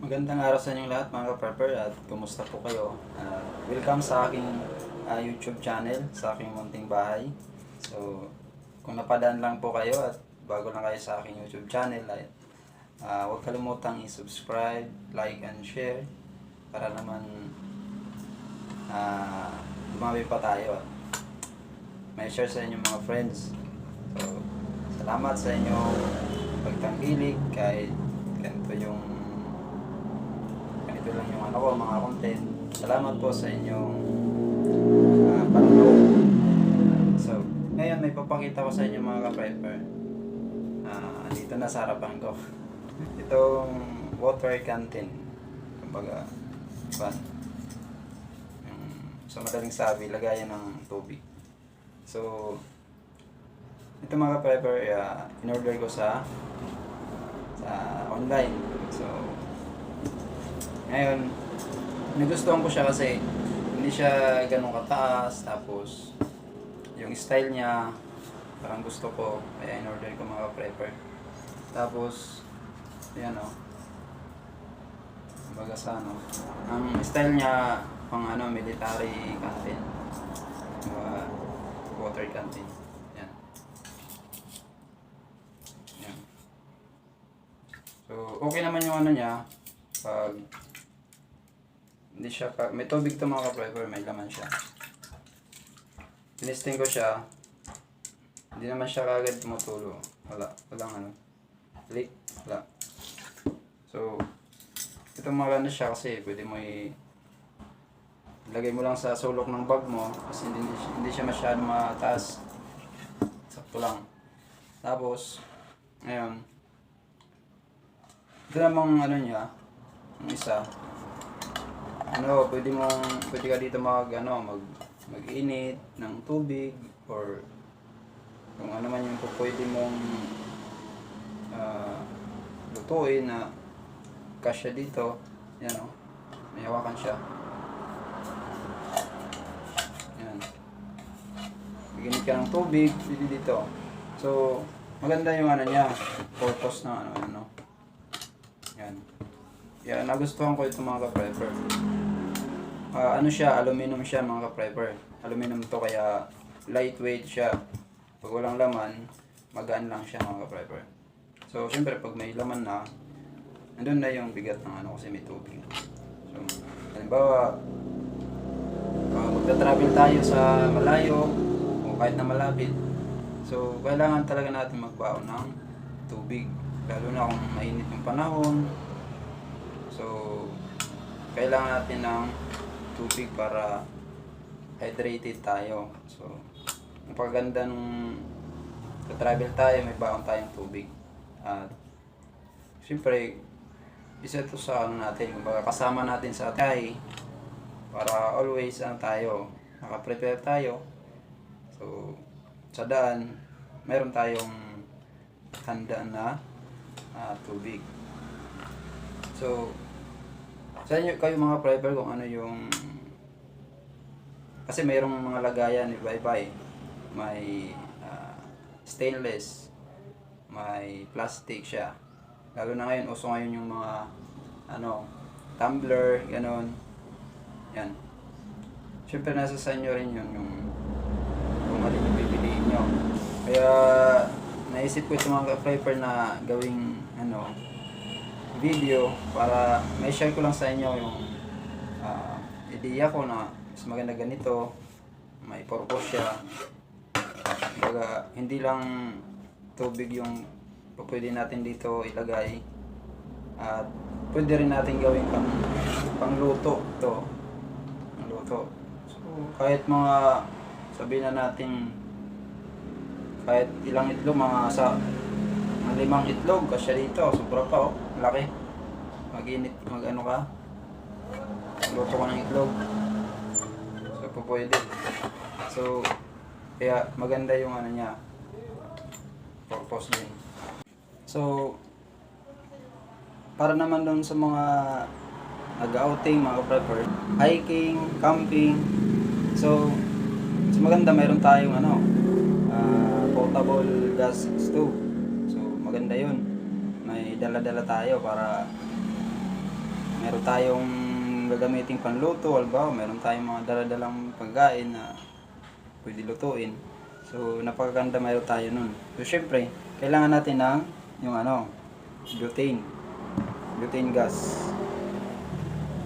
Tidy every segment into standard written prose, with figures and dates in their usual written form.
Magandang araw sa inyong lahat mga ka-prepper at kumusta po kayo? Welcome sa aking YouTube channel, sa aking munting bahay. So, kung napadaan lang po kayo at bago lang kayo sa aking YouTube channel ay huwag kalimutang i-subscribe, like, and share para naman dumami pa tayo at may share sa inyong mga friends. So, salamat sa inyong pagtangkilik kahit ganito lang yung mga content. Salamat po sa inyong panonood. So, ngayon may papakita ko sa inyo mga ka-prepper. Dito na sa harapan ko. Itong water canteen. Kumbaga, sa madaling sabi, lagayan ng tubig. So, ito mga ka-prepper, in-order ko sa online. So, ngayon, nagustuhan ko siya kasi hindi siya ganun kataas, tapos yung style niya parang gusto ko, kaya in-order ko mga prepper. Tapos, yan o, kumbaga sa ang style niya pang military canteen, water canteen. Yan. Yan. So, okay naman yung niya, pag hindi siya may tubig to mga ka-prepper, may laman siya. Tinesting ko siya, hindi naman siya kagad tumutulo. Walang leak, wala. So, ito maganda siya kasi pwede mo ilagay mo lang sa sulok ng bag mo kasi hindi siya masyadong mataas. Sakto lang. Tapos, ngayon, ito namang niya, yung isa, pwede ka dito mag-init ng tubig or kung ano man yung pwede mong lutuin na kasya dito. Yan o, may hawakan siya. Yan. Mag-init ka ng tubig, pwede dito. So, maganda yung niya, purpose na Yan. Yan, nagustuhan ko ito mga ka-prepper. Siya, aluminum siya mga ka-prepper. Aluminum to kaya lightweight siya. Pag walang laman, magaan lang siya mga ka-prepper. So, syempre pag may laman na, nandun na yung bigat ng kasi may tubig. So, halimbawa, magta-travel tayo sa malayo o kahit na malapit. So, kailangan talaga natin magbaon ng tubig. Lalo na kung mainit yung panahon. So, kailangan natin ng tubig para hydrated tayo. So, ang paganda nung travel tayo, may baon tayong tubig. At, siyempre, isa ito sa natin, kumbaga kasama natin sa tay para always tayo, naka-prepare tayo. So, sa daan, meron tayong handa na tubig. So, sa inyo kayo mga prepper kung yung kasi mayroong mga lagayan ni Bye-Bye, may stainless, may plastic siya. Lalo na ngayon, uso ngayon yung mga tumbler, ganon. Yan. Siyempre nasa sa inyo rin yun yung kung alin yung pipiliin nyo. Kaya naisip ko itong mga prepper na gawing video para may share ko lang sa inyo yung ideya ko na mas maganda ganito, may purpose siya. Baga, hindi lang tubig yung pwede natin dito ilagay at pwede rin natin gawing pangluto to. Pangluto. So, kahit mga sabihin na natin kahit ilang itlog, mga 5 itlog kasya dito, sobra pa laki. Mag-init, ka, luto ka ng itlog. So, pwede. So, kaya maganda yung niya, purpose din. So, para naman doon sa mga nag-outing, mga prepper, hiking, camping. So, maganda mayroon tayong portable gas stove. So, maganda yun. May dala-dala tayo para meron tayong gagamiting panluto, halimbawa meron tayong mga daladalang pagkain na pwede lutuin. So napakaganda meron tayo nun. So syempre, kailangan natin ng yung butane gas.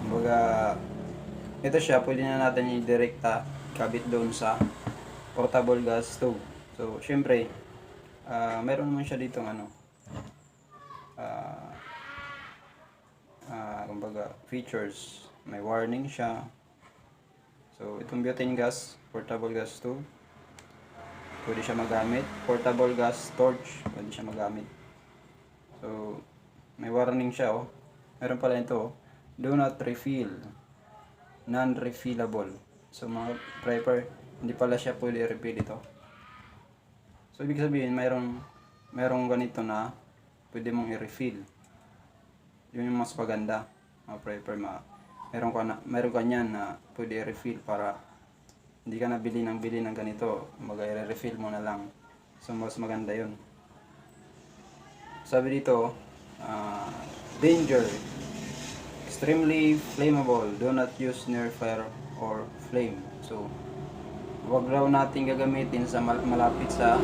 Kumbaga, ito siya, pwede na natin i-direkta kabit doon sa portable gas stove. So syempre, meron naman siya dito kumbaga features, may warning siya. So itong butane gas, portable gas stove, pwede siya magamit. Portable gas torch, pwede siya magamit. So may warning siya meron pala ito do not refill, non-refillable. So mga prepper, hindi pala siya pwede i-refill ito. So ibig sabihin mayroong ganito na pwede mong i-refill. Yun yung mas maganda, mga prepper. Meron ka niyan na pwede i-refill para hindi ka na bili ng ganito. Mag-i-refill mo na lang. So mas maganda yun. Sabi dito, danger, extremely flammable, do not use near fire or flame. So wag raw natin gagamitin sa malapit sa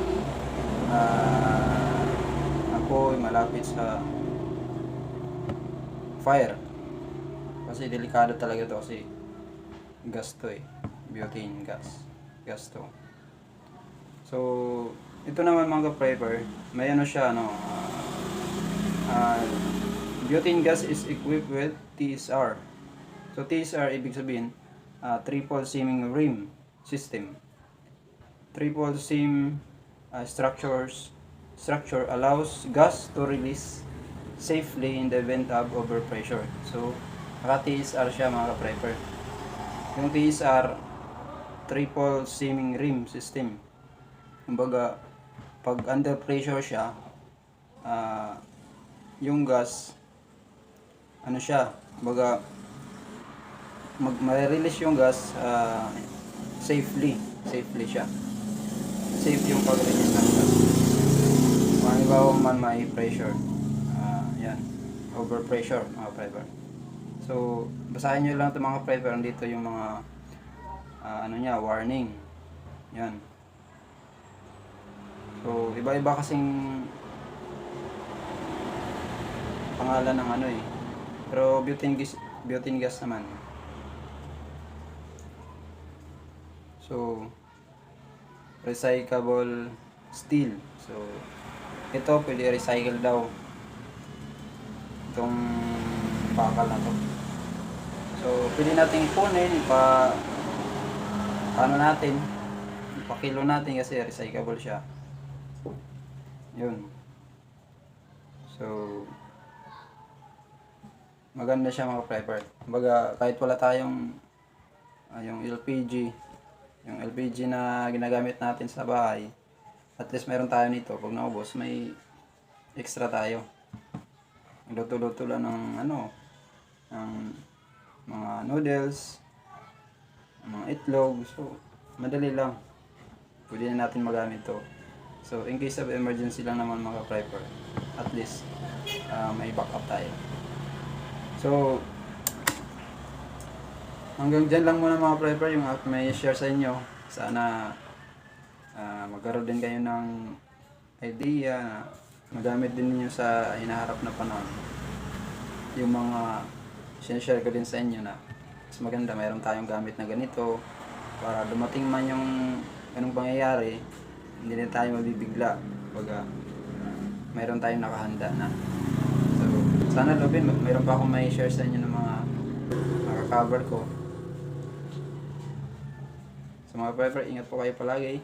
apoy, malapit sa fire, kasi delikado talaga to, kasi gas to butane gas to. So ito naman mga prepper, may siya butane gas is equipped with TSR. So TSR ibig sabihin triple seaming rim system. Triple seam structure allows gas to release safely in the event of overpressure. So naka-TSR siya mga prepper. Yung TSR, triple seaming rim system. Kumbaga pag under pressure siya, yung gas kumbaga ma-release yung gas safely siya. Safe yung pag-release ng gas. Halimbawa man may pressure, yan, overpressure mga prepper. So basahin nyo lang ito mga prepper, dito yung mga warning. Yan. So iba-iba kasing pangalan ng pero butane gas naman. So recyclable steel. So ito pwede recycle daw itong bakal na to. So pwede natin ipunin, ipakilo natin kasi recyclable siya. Yun. So maganda siya mga prepper. Kumbaga kahit wala tayong yung LPG na ginagamit natin sa bahay, at least meron tayo nito. Pag naubos, may extra tayo. Luto-luto lang ng ng mga noodles, mga itlog. So madali lang, pwede na natin magamit to. So in case of emergency lang naman mga prepper, at least may backup tayo. So hanggang dyan lang muna mga prepper yung may share sa inyo. Sana magkaroon din kayo ng idea na magamit din niyo sa hinaharap na panahon. Yung mga sinashare ko din sa inyo na mas maganda mayroon tayong gamit na ganito para dumating man yung anong pangyayari, hindi na tayo mabibigla. Baga mayroon tayong nakahanda na. So sana mayroon pa akong may share sa inyo ng mga cover ko. So mga prepper, ingat po kayo palagi.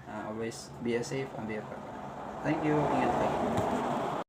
Always be safe and be a prepper. Thank you. Ingat kayo.